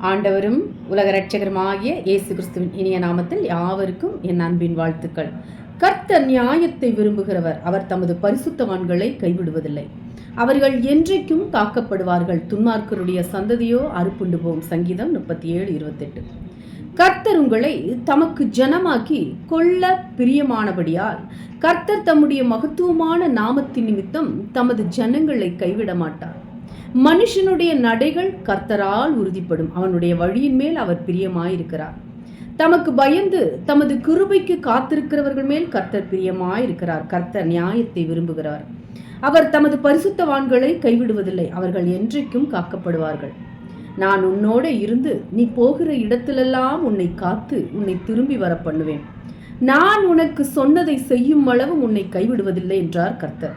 ஆண்டவரும் உலக இரட்சகருமாகிய இயேசு கிறிஸ்துவின் இனிய நாமத்தில் யாவருக்கும் என் அன்பின் வாழ்த்துக்கள். கர்த்தர் நியாயத்தை விரும்புகிறவர். அவர் தமது பரிசுத்தவான்களை கைவிடுவதில்லை. அவர்கள் என்றைக்கும் காக்கப்படுவார்கள். துன்மார்க்கருடைய சந்ததியோ அறுப்புண்டு போகும். சங்கீதம் 37:28. கர்த்தர் உங்களை தமக்கு ஜனமாக்கி கொள்ள பிரியமானபடியால் கர்த்தர் தம்முடைய மகத்துவமான நாமத்தின் நிமித்தம் தமது ஜனங்களை கைவிட மாட்டார். மனுஷனுடைய நடைகள் கர்த்தரால் உறுதிப்படும். அவனுடைய வழியின் மேல் அவர் பிரியமாயிருக்கிறார். தமக்கு பயந்து தமது கிருபைக்கு காத்திருக்கிறவர்கள் மேல் கர்த்தர் பிரியமாயிருக்கிறார். கர்த்தர் நியாயத்தை விரும்புகிறவர். அவர் தமது பரிசுத்தவான்களை கைவிடுவதில்லை. அவர்கள் என்றைக்கும் காக்கப்படுவார்கள். நான் உன்னோட இருந்து நீ போகிற இடத்திலெல்லாம் உன்னை காத்து உன்னை திரும்பி வர பண்ணுவேன். நான் உனக்கு சொன்னதை செய்யும் அளவு உன்னை கைவிடுவதில்லை என்றார் கர்த்தர்.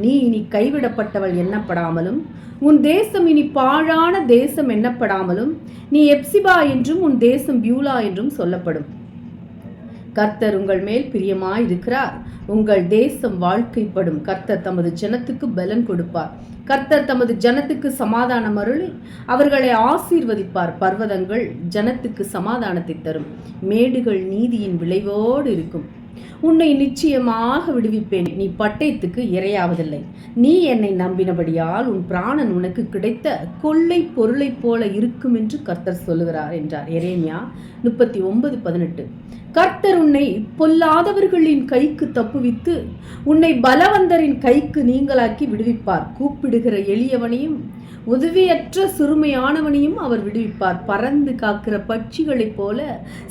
நீ இனி கைவிடப்பட்டவள் எண்ணப்படாமலும் உன் தேசம் இனி பாழான தேசம் எண்ணப்படாமலும் நீ எப்சிபா என்றும் உன் தேசம் பியூலா என்றும் சொல்லப்படும். கர்த்தர் உங்கள் மேல் பிரியமாயிருக்கிறார். உங்கள் தேசம் வாழ்க்கைப்படும். கர்த்தர் தமது ஜனத்துக்கு பலன் கொடுப்பார். கர்த்தர் தமது ஜனத்துக்கு சமாதானம் அருளி அவர்களை ஆசீர்வதிப்பார். பர்வதங்கள் ஜனத்துக்கு சமாதானத்தை தரும். மேடுகள் நீதியின் விளைவோடு இருக்கும். உன்னை நிச்சயமாக விடுவிப்பேன். நீ பட்டயத்துக்கு இரையாவதில்லை. நீ என்னை நம்பினபடியால் உன் பிராணன் உனக்கு கிடைத்த கொள்ளை பொருளைப் போல இருக்கும் என்று கர்த்தர் சொல்லுகிறார் என்றார். எரேமியா 39:18. கர்த்தர் உன்னை பொல்லாதவர்களின் கைக்கு தப்புவித்து உன்னை பலவந்தரின் கைக்கு நீங்களாக்கி விடுவிப்பார். கூப்பிடுகிற எளியவனையும் உதவியற்ற சிறுமையானவனையும் அவர் விடுவிப்பார். பறந்து காக்கிற பட்சிகளைப் போல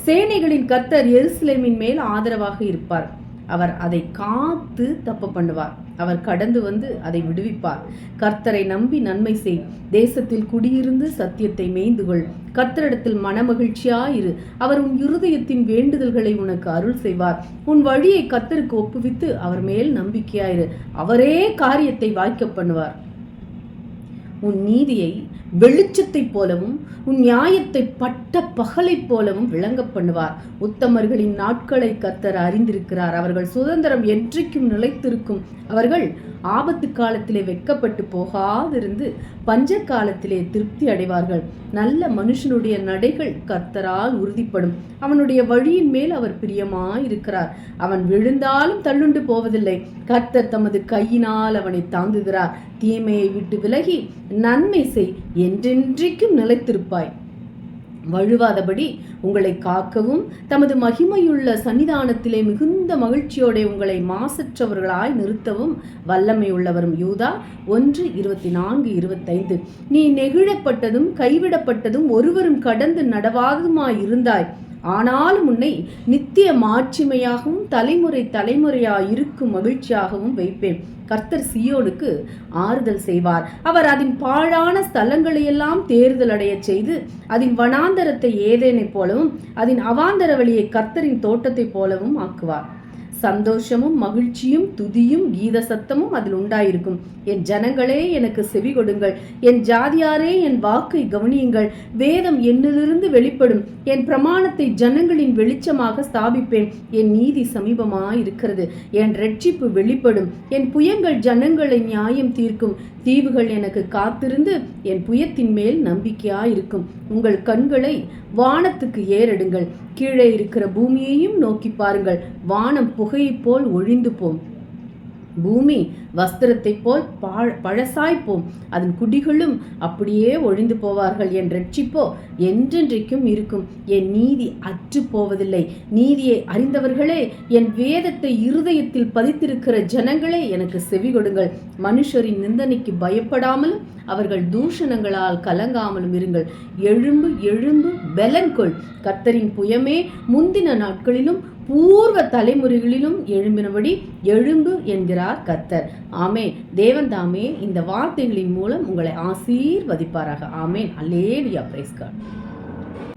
சேனைகளின் கர்த்தர் எருசலேமின் மேல் ஆதரவாக இருப்பார். அவர் அதை காத்து தப்ப பண்ணுவார். அவர் கடந்து வந்து அதை விடுவிப்பார். கர்த்தரை நம்பி நன்மை செய். தேசத்தில் குடியிருந்து சத்தியத்தை மேய்ந்துகொள். கர்த்தரிடத்தில் மனமகிழ்ச்சியாயிரு. அவர் உன் இருதயத்தின் வேண்டுதல்களை உனக்கு அருள் செய்வார். உன் வழியை கர்த்தருக்கு ஒப்புவித்து அவர் மேல் நம்பிக்கையாயிரு. அவரே காரியத்தை வாய்க்க பண்ணுவார். உன் நீதியை வெளிச்சத்தைப் போலவும் உன் நியாயத்தை பட்ட பகலைப் போலவும் விளங்க பண்ணுவார். உத்தமர்களின் நாட்களை கர்த்தர் அறிந்திருக்கிறார். அவர்கள் சுதந்திரம் என்றைக்கும் நிலைத்திருக்கும். அவர்கள் ஆபத்து காலத்திலே வெட்கப்பட்டு போகாதிருந்து பஞ்ச காலத்திலே திருப்தி அடைவார்கள். நல்ல மனுஷனுடைய நடைகள் கர்த்தரால் உறுதிப்படும். அவனுடைய வழியின் மேல் அவர் பிரியமாயிருக்கிறார். அவன் விழுந்தாலும் தள்ளுண்டு போவதில்லை. கர்த்தர் தமது கையினால் அவனை தாங்குகிறார். தீமையை விட்டு விலகி நன்மை செய். என்றென்றைக்கும் நிலைத்திருப்பாய். வழுவாதபடி உங்களை காக்கவும் தமது மகிமையுள்ள சன்னிதானத்திலே மிகுந்த மகிழ்ச்சியோட உங்களை மாசற்றவர்களாய் நிறுத்தவும் வல்லமை உள்ளவரும். யூதா 1:24-25. நீ நெகிழப்பட்டதும் கைவிடப்பட்டதும் ஒருவரும் கடந்து நடவாதுமாய் இருந்தாய். ஆனாலும் உன்னை நித்திய மாட்சிமையாகவும் தலைமுறை தலைமுறையாயிருக்கும் மகிழ்ச்சியாகவும் வைப்பேன். கர்த்தர் சீயோனுக்கு ஆறுதல் செய்வார். அவர் அதன் பாழான ஸ்தலங்களையெல்லாம் தேர்தல் அடைய செய்து அதன் வனாந்தரத்தை ஏதேனைப் போலவும் அதன் அவாந்தர வழியை கர்த்தரின் தோட்டத்தைப் போலவும் ஆக்குவார். சந்தோஷமும் மகிழ்ச்சியும் துதியும் கீத சத்தமும் அதில் உண்டாயிருக்கும். என் ஜனங்களே எனக்கு செவி கொடுங்கள். என் ஜாதியாரே என் வாக்கை கவனியுங்கள். வேதம் என்னிலிருந்து வெளிப்படும். என் பிரமாணத்தை ஜனங்களின் வெளிச்சமாக ஸ்தாபிப்பேன். என் நீதி சமீபமாயிருக்கிறது. என் இரட்சிப்பு வெளிப்படும். என் புயங்கள் ஜனங்களை நியாயம் தீர்க்கும். தீவுகள் எனக்கு காத்திருந்து என் புயத்தின் மேல் நம்பிக்கையாயிருக்கும். உங்கள் கண்களை வானத்துக்கு ஏறெடுங்கள். கீழே இருக்கிற பூமியையும் நோக்கி பாருங்கள். வானம் புகையைப் போல் ஒழிந்து போம். பூமி வஸ்திரத்தைப் போல் பழசாய்ப்போம். அதன் குடிகளும் அப்படியே ஒழிந்து போவார்கள். என் இரட்சிப்போ என்றென்றைக்கும் இருக்கும். என் நீதி அற்று போவதில்லை. நீதியை அறிந்தவர்களே, என் வேதத்தை இருதயத்தில் பதித்திருக்கிற ஜனங்களே, எனக்கு செவி கொடுங்கள். மனுஷரின் நிந்தனைக்கு பயப்படாமலும் அவர்கள் தூஷணங்களால் கலங்காமலும் இருங்கள். எழும்பு எழும்பு பெலன் கொள். கர்த்தரின் புயமே முந்தின நாட்களிலும் பூர்வ தலைமுறைகளிலும் எழும்பினபடி எழும்பு என்கிறார் கர்த்தர். ஆமேன். தேவன் தாமே இந்த வார்த்தைகளின் மூலம் உங்களை ஆசீர்வதிப்பாராக. ஆமேன். அல்லேலூயா. Praise God.